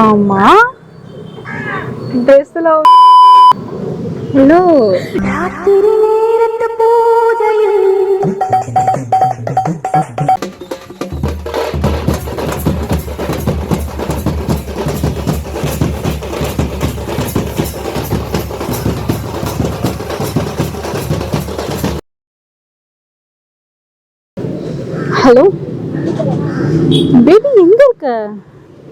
ஆமா ட்ரெஸ்ல ஹலோ ராத்திரி நேரத்து பூஜையில் ஹலோ பேபி எங்க இருக்க?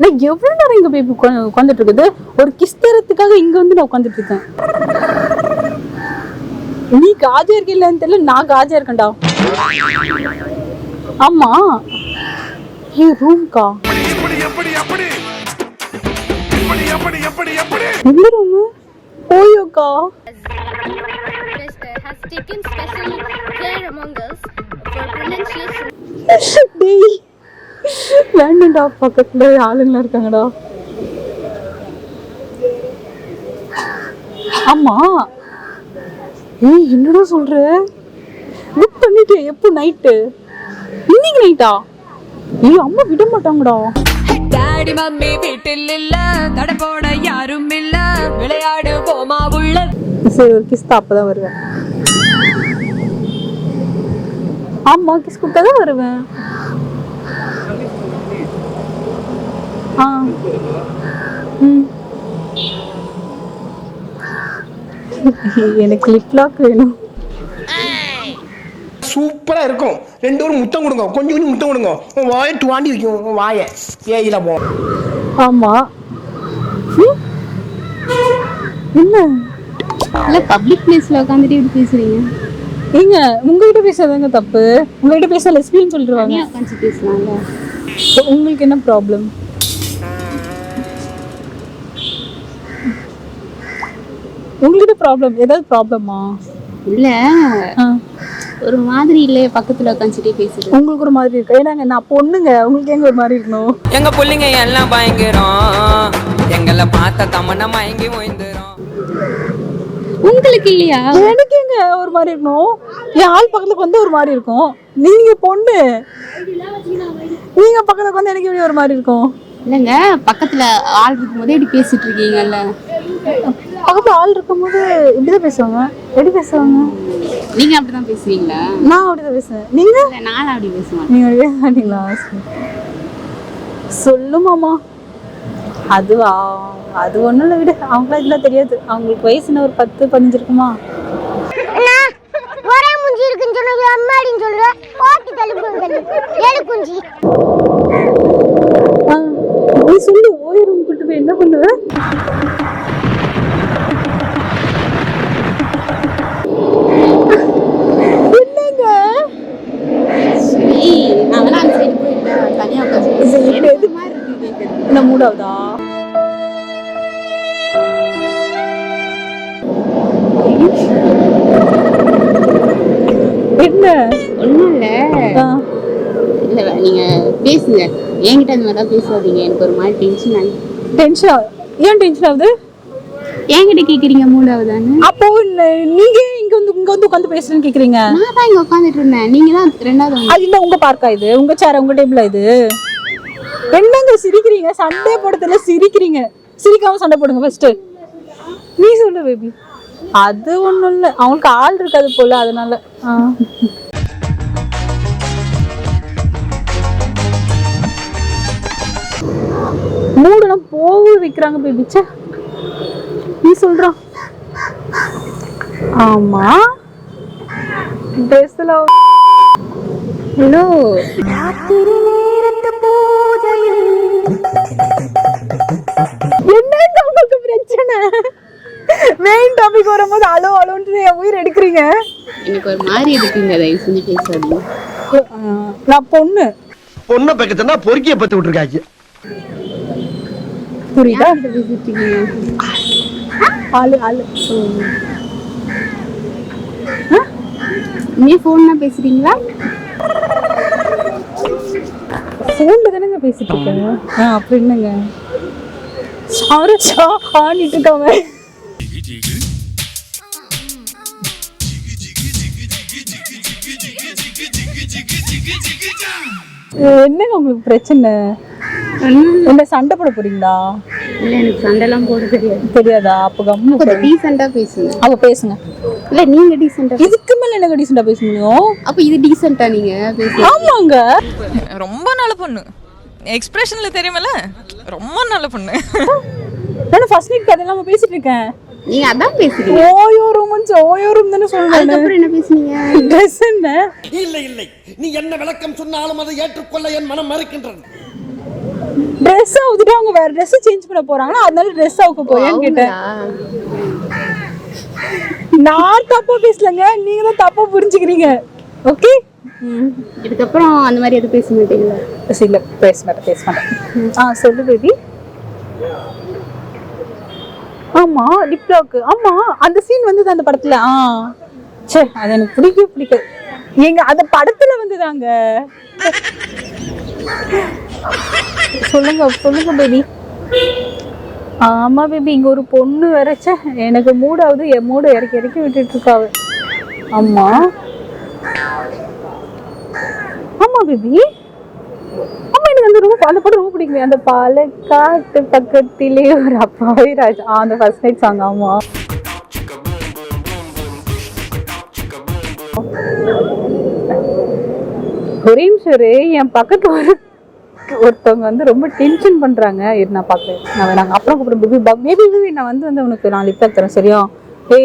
நான் எவ்வளவு நேரம் இங்க பேபி உட்காந்துட்டு இருக்குது? ஒரு கிஸ் தரத்துக்காக இங்க வந்து நான் உட்காந்துட்டு இருக்கேன். நீ காஜா இருக்க இல்லன்னு தெரியல, நான் காஜா இருக்கேன்டா. ஆமா ஏ ரூம்கா எந்த ரூம்? ஓயோக்கா வேண்டாம்டா, பக்கத்துல ஆளுங்களா இருக்காங்கடா. ஆமா ஏய் என்னடா சொல்ற? புக் பண்ணிட்டு எப்போ? நைட்டு? இன்னைக்கு நைட்டா? ஏய் அம்மா விட மாட்டாங்கடா. டாடி மம்மி வீட்டில் இல்ல, தட போட யாரும் இல்ல, விளையாடு போமா உள்ள. சரி ஒரு கிஸ் அப்பதான் வருவேன். ஆமா கிஸ் கொடுத்தாதான் வருவேன். எனக்கு லிப் லாக் வேணும். சூப்பரா இருக்கும். ரெண்டு பேரும் முத்தம் கொடுங்க, கொஞ்சம் கொஞ்சம் முத்தம் கொடுங்க. உன் வாயை துவாண்டி வைக்கும், உன் வாயை ஏயில போ. ஆமா என்ன இல்ல பப்ளிக் பிளேஸ்ல உட்கார்ந்துட்டு இப்படி பேசுறீங்க? ஏங்க உங்ககிட்ட பேசாதாங்க தப்பு. உங்ககிட்ட பேச லெஸ்பியன் சொல்லிடுவாங்க. உட்காந்து பேசலாம்ல. உங்களுக்கு என்ன ப்ராப்ளம்? உங்ககிட்ட ப்ராப்ளம் ஏதாவது ப்ராப்ளமா? இல்ல ஒரு மாதிரி இல்ல, பக்கத்துல உட்காந்துட்டே பேசுறது உங்களுக்கு ஒரு மாதிரி இருக்கு. ஏன்னாங்க நான் பொண்ணுங்க, உங்களுக்கு எங்க ஒரு மாதிரி இருக்கணும்? எங்க புள்ளிங்க எல்லாம் பயங்கரம், எங்களை பார்த்த தமன்னா மயங்கி ஓய்ந்துரும். உங்களுக்கு இல்லையா? எனக்கு எங்க ஒரு மாதிரி இருக்கணும்? என் ஆள் பக்கத்துக்கு வந்து ஒரு மாதிரி இருக்கும். நீங்க பொண்ணு, நீங்க பக்கத்துக்கு வந்து எனக்கு எப்படி ஒரு மாதிரி இருக்கும்? இல்லங்க பக்கத்துல ஆள் இருக்கும்போதே இப்படி பேசிட்டு இருக்கீங்கல்ல. பக்கத்துல ஆள் இருக்கும்போது இப்படிதான் பேசுவாங்க. எப்படி பேசுவாங்க? நீங்க அப்படிதான் பேசுவீங்களா? நான் அப்படிதான் பேசுவேன். நீங்க? நானும் அப்படி பேசுவேன். நீங்க அப்படியே மாட்டீங்களா? சொல்லுமாமா. அதுவா? அது ஒண்ணும் இல்லை, விடு. அவங்களா இதெல்லாம் தெரியாது. அவங்களுக்கு வயசுன்னு ஒரு 10-15 இருக்குமா? ஒரே முஞ்சி இருக்குன்னு சொன்னது அம்மாடின்னு சொல்ற. பாட்டி தள்ளுங்க ஏழு குஞ்சி. நீ சொல்லு. ஓய் ரூம் கூட்டு போய் என்ன பண்ணுவ? என்னங்க அதெல்லாம் அந்த சைடு போயிட்டு தனியா உட்காந்து மாதிரி இருக்கு கேக்குறது. என்ன மூடாவதா? என்ன? ஒண்ணும் இல்ல. இல்ல நீங்க பேசுங்க, என்கிட்ட அந்த மாதிரிலாம் பேசாதீங்க. எனக்கு ஒரு மாதிரி டென்ஷன் ஆகுது. டென்ஷன்? ஏன் டென்ஷன் ஆகுது? என்கிட்ட கேக்குறீங்க மூடாவதான்னு? அப்போ நீங்க இங்க வந்து உட்காந்து பேசுறேன்னு கேக்குறீங்க. நான் தான் இங்க உட்காந்துட்டு இருந்தேன், நீங்க தான் ரெண்டாவது. அது இல்ல உங்க பார்க்கா இது? உங்க சேர் உங்க டேபிளா இது? என்னங்க சிரிக்கிறீங்க? சண்டை போடுறதுல சிரிக்கிறீங்க. சிரிக்காம சண்டை போடுங்க ஃபர்ஸ்ட். நீ சொல்லு பேபி. அது ஒண்ணும் இல்ல, அவங்களுக்கு ஆள் இருக்காது போல, அதனால. மூடுனா போக வைக்கிறாங்க பேபி. சே நீ சொல்ற. ஆமா ட்ரெஸ்ல ஹலோ ராத்திரி நேரத்து பூஜையில் என்னங்க உங்களுக்கு பிரச்சனை? மெயின் டாபிக் வரும்போது அலோ அலோன்னு என் உயிர் எடுக்கிறீங்க. எனக்கு ஒரு மாதிரி இருக்குங்க, தயவு செஞ்சு பேசாதீங்க. நான் பொண்ணு. பொண்ணை பக்கத்துனா பொறுக்கிய பத்து விட்டுருக்காச்சு. புரியுதா? பேசிட்டு இருக்கீங்க. ஆளு ஆளு நீ போன்ல பேசுறீங்களா? போன்ல தானங்க பேசிட்டு இருக்கேன். அப்படி என்னங்க அவரு ஆடிட்டு இருக்காங்க. என்னங்க உங்களுக்கு பிரச்சனை? என்ன சண்டை போட போறீங்களா? இல்ல எனக்கு சண்டைலாம் போட தெரியாது. தெரியாதா? அப்ப கம்மு ஒரு டீசெண்டா பேசுங்க. அப்ப பேசுங்க. இல்ல நீங்க டீசெண்டா. இதுக்கு மேல என்ன டீசெண்டா பேச முடியும்? அப்ப இது டீசெண்டா நீங்க பேசுங்க. ஆமாங்க. ரொம்ப நல்ல பொண்ணு. எக்ஸ்பிரஷன்ல தெரியுமல? ரொம்ப நல்ல பொண்ணு. நான் ஃபர்ஸ்ட் நைட் கதை நம்ம பேசிட்டு இருக்கேன். நீங்க அதான் பேசுறீங்க. ஓயோ ரூம் தான சொல்றேன். அதுக்கப்புறம் என்ன பேசுனீங்க? ட்ரெஸ் என்ன? இல்லை நீ என்ன விளக்கம் சொன்னாலும் அதை ஏற்றுக்கொள்ள என் மனம் மறுக்கின்றது. ட்ரெஸ் அவுத்துட்டு அவங்க வேற ட்ரெஸ் சேஞ்ச் பண்ண போறாங்கன்னா அதனால ட்ரெஸ் அவுக்க போறேன்னு கேட்டேன். நான் தப்பா பேசலங்க, நீங்க தான் தப்பா புரிஞ்சுக்கிறீங்க. ஓகே, இதுக்கப்புறம் அந்த மாதிரி எதுவும் பேச மாட்டீங்களா? இல்ல பேச மாட்டேன். சொல்லு பேபி. ஆமா லிப் லாக். ஆமா அந்த சீன் வந்தது அந்த படத்துல. சே அது எனக்கு பிடிக்காது. எங்க அந்த படத்துல வந்ததாங்க. சொல்லுங்க பேபி. ஆமா பேபி, இங்க ஒரு பொண்ணு வரைச்ச எனக்கு மூடாவது, என் மூட இறக்கி விட்டுட்டு இருக்காவு. ஆமா பேபி. ஆமா எனக்கு அந்த படம் ரொம்ப பிடிக்குமே. அந்த பாலக்காட்டு பக்கத்திலே ஒரு அப்பாவை ராஜா, அந்த ஃபர்ஸ்ட் நைட் சாங். ஆமா ஒரே நிமிஷம், என் பக்கத்துல ஒருத்தவங்க வந்து ரொம்ப டென்ஷன் பண்றாங்க. நான் பாக்குறேன். நான் அப்புறம் கூப்பிடுறேன். பேபி நான் வந்து உனக்கு நான் லிப் லாக் தரேன் சரியா?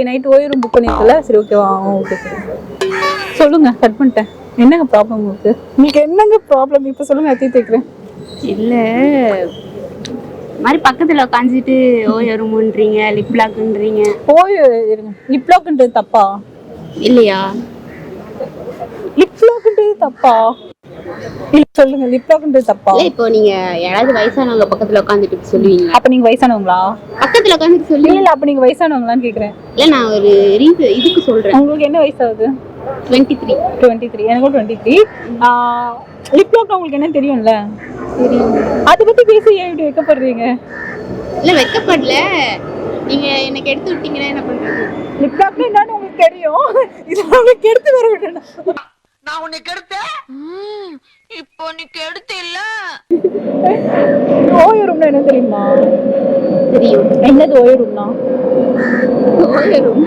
நைட் ஓய் ரூம் புக் பண்ணிருக்கல. சரி ஓகேவா? ஓகே சரி சொல்லுங்க. கட் பண்ணிட்டேன். என்னங்க ப்ராப்ளம் உங்களுக்கு என்னங்க ப்ராப்ளம் இப்ப சொல்லுங்க. அத்தி தேக்குறேன். இல்ல மாதிரி பக்கத்துல உட்காந்துட்டு ஓயருமுன்றீங்க, லிப் லாக்ன்றீங்க. இருங்க, லிப் லாக்ன்றது தப்பா இல்லையா? லிப் லாக்ன்றது தப்பா இல்ல சொல்லுங்க. லிப் லாக்ன்றது தப்பா? இல்ல இப்போ நீங்க யாராவது வயசானவங்க பக்கத்துல உட்காந்துட்டு சொல்லுவீங்க. அப்ப நீங்க வயசானவங்களா? பக்கத்துல உட்காந்துட்டு சொல்லுவீங்க. இல்ல அப்ப நீங்க வயசானவங்களான்னு கேக்குறேன். இல்ல நான் ஒரு இதுக்கு சொல்றேன். உங்களுக்கு என்ன வயசு ஆகுது? 23. எனக்கு 23. லிப் லாக் உங்களுக்கு என்ன தெரியும்ல? தெரியும். அத பத்தி பேசி ஏன் இப்படி வெக்கப்படுறீங்க? இல்ல வெக்கப்படல, நீங்க எனக்கு எடுத்து விட்டீங்கன்னா என்ன பண்றது? லிப் லாக் என்னன்னு உங்களுக்கு தெரியும். இது உங்களுக்கு எடுத்து வர விட்டேன். நான் உன்னை கெடுத்தேன். இப்போ நீ கெடுத்து இல்ல. ஓய ரூம்னா என்ன தெரியுமா? தெரியும். என்னது ஓய ரூம்னா? ஓய ரூம்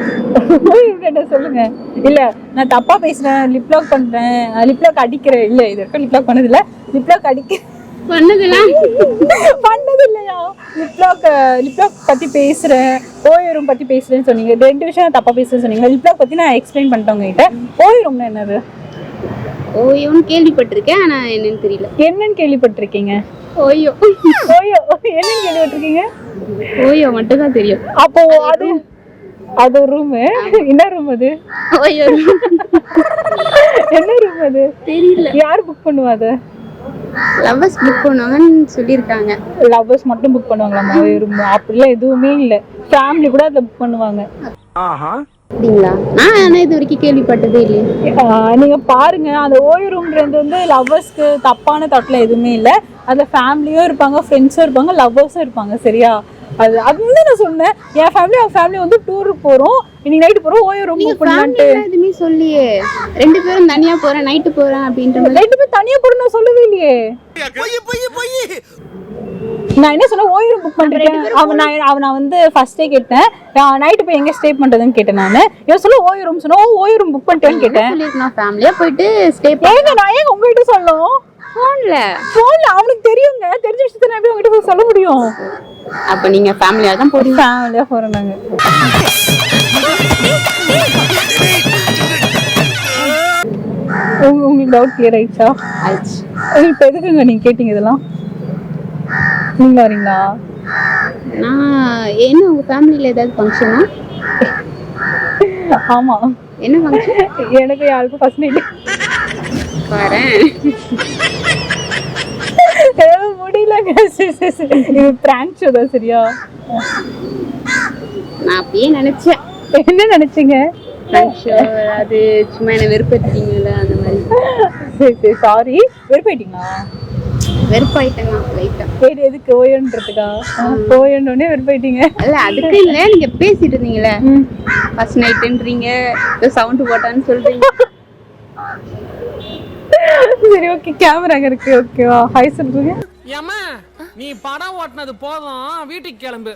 என்ன சொல்லுங்க. இல்ல நான் தப்பா பேசுறேன், லிப் லாக் பண்றேன், லிப் லாக் அடிக்கிறேன். இல்ல இது வரைக்கும் லிப் லாக் பண்ணது இல்ல. லிப் லாக் பண்ணது இல்லையா? லிப் லாக் பத்தி பேசுறேன், ஓய ரூம் பத்தி பேசுறேன்னு சொன்னீங்க. 2 விஷயம் தப்பா பேசுறேன்னு சொன்னீங்க. லிப் லாக் பத்தி நான் எக்ஸ்பிளைன் பண்ணிட்டேன் உங்ககிட்ட. ஓய ரூம்னா என்னது? ஓயோன்னு கேள்விப்பட்டிருக்கேன், ஆனா என்னன்னு தெரியல. என்னன்னு கேள்விப்பட்டிருக்கீங்க? ஓயோ என்னன்னு கேள்விப்பட்டிருக்கீங்க? ஓயோ மட்டும் தான் தெரியும். அப்போ அது ஒரு ரூம். என்ன ரூம் அது? ஓயோ என்ன ரூம் அது? தெரியல. யார் புக் பண்ணுவா அத? லவ்வர்ஸ் புக் பண்ணுவாங்கன்னு சொல்லிருக்காங்க. லவ்வர்ஸ் மட்டும் புக் பண்ணுவாங்களாமா ரூம்? அப்படிலாம் எதுவுமே இல்ல, ஃபேமிலி கூட அத புக் பண்ணுவாங்க. அப்படிங்களா? நான் ஆனா இது வரைக்கும் கேள்விப்பட்டதே இல்லையே. நீங்க பாருங்க, அந்த ஓய ரூம்ன்றது வந்து லவ்வர்ஸ்க்கு தப்பான தாட்ல எதுவுமே இல்ல. அதுல ஃபேமிலியும் இருப்பாங்க, ஃப்ரெண்ட்ஸும் இருப்பாங்க, லவ்வர்ஸும் இருப்பாங்க சரியா? அது வந்து நான் சொன்னேன், என் ஃபேமிலி வந்து டூருக்கு போறோம், இன்னைக்கு நைட்டு போறோம், ஓய ரூம் புக் பண்ணலாம்னு. எதுவுமே சொல்லியே 2 பேரும் தனியா போறேன், நைட்டு போறேன் அப்படின்ற மாதிரி. 2 பேரும் தனியா போறேன்னு நான் சொல்லவே இல்லையே. நான் என்ன சொன்னேன்? ஓய ரூம் புக் பண்ணிருக்கேன். அவன் வந்து ஃபர்ஸ்டே கேட்டேன், நைட்டு போய் எங்க ஸ்டே பண்றதுன்னு கேட்டேன். நானு இவன் சொல்ல ஓய ரூம் சொன்னா, ஓய ரூம் புக் பண்ணிட்டேன்னு கேட்டேன். நான் ஃபேமிலியா போயிட்டு ஸ்டே நான் ஏன் உங்ககிட்ட சொல்லணும்? போன்ல அவனுக்கு தெரியுங்க. தெரிஞ்ச விஷயத்த நான் எப்படி உங்ககிட்ட சொல்ல முடியும்? அப்ப நீங்க ஃபேமிலியா தான் போறீங்க? ஃபேமிலியா போறோம் நாங்க. உங்களுக்கு டவுட் கிளியர் ஆயிடுச்சா? ஆயிடுச்சு. இப்ப எதுக்குங்க நீங்க கேட்டீங்க இதெல்லாம்? நீங்க வரீங்களா? நான் என்ன உங்க ஃபேமிலில ஏதாவது ஃபங்க்ஷனா? ஆமா. என்ன ஃபங்க்ஷன்? எனக்கு யாருக்கும் ஃபர்ஸ்ட் நைட் வரேன். முடியலங்க. இது பிராங்க் ஷோ தான் சரியா? நான் அப்படியே நினைச்சேன். என்ன நினைச்சீங்க? பிராங்க் ஷோ அது சும்மா என்ன வெறுப்பேத்திட்டீங்கல்ல அந்த மாதிரி. சரி சாரி. வெறுப்பாயிட்டீங்களா? வெறுப்பாயிட்டேங்க லைட்டா. சரி எதுக்கு? ஓயன்றதுக்கா? ஓயன்னே வெறுப்பாயிட்டீங்க? இல்ல அதுக்கு இல்ல, நீங்க பேசிட்டு இருந்தீங்கல்ல ஃபர்ஸ்ட் நைட்ன்றீங்க, சவுண்ட் போட்டான்னு சொல்றீங்க. சரி ஓகே, கேமரா அங்க இருக்கு. ஓகேவா? ஹாய் சொல்லுங்க. ஏமா நீ படம் ஓட்டினது போதும், வீட்டுக்கு கிளம்பு.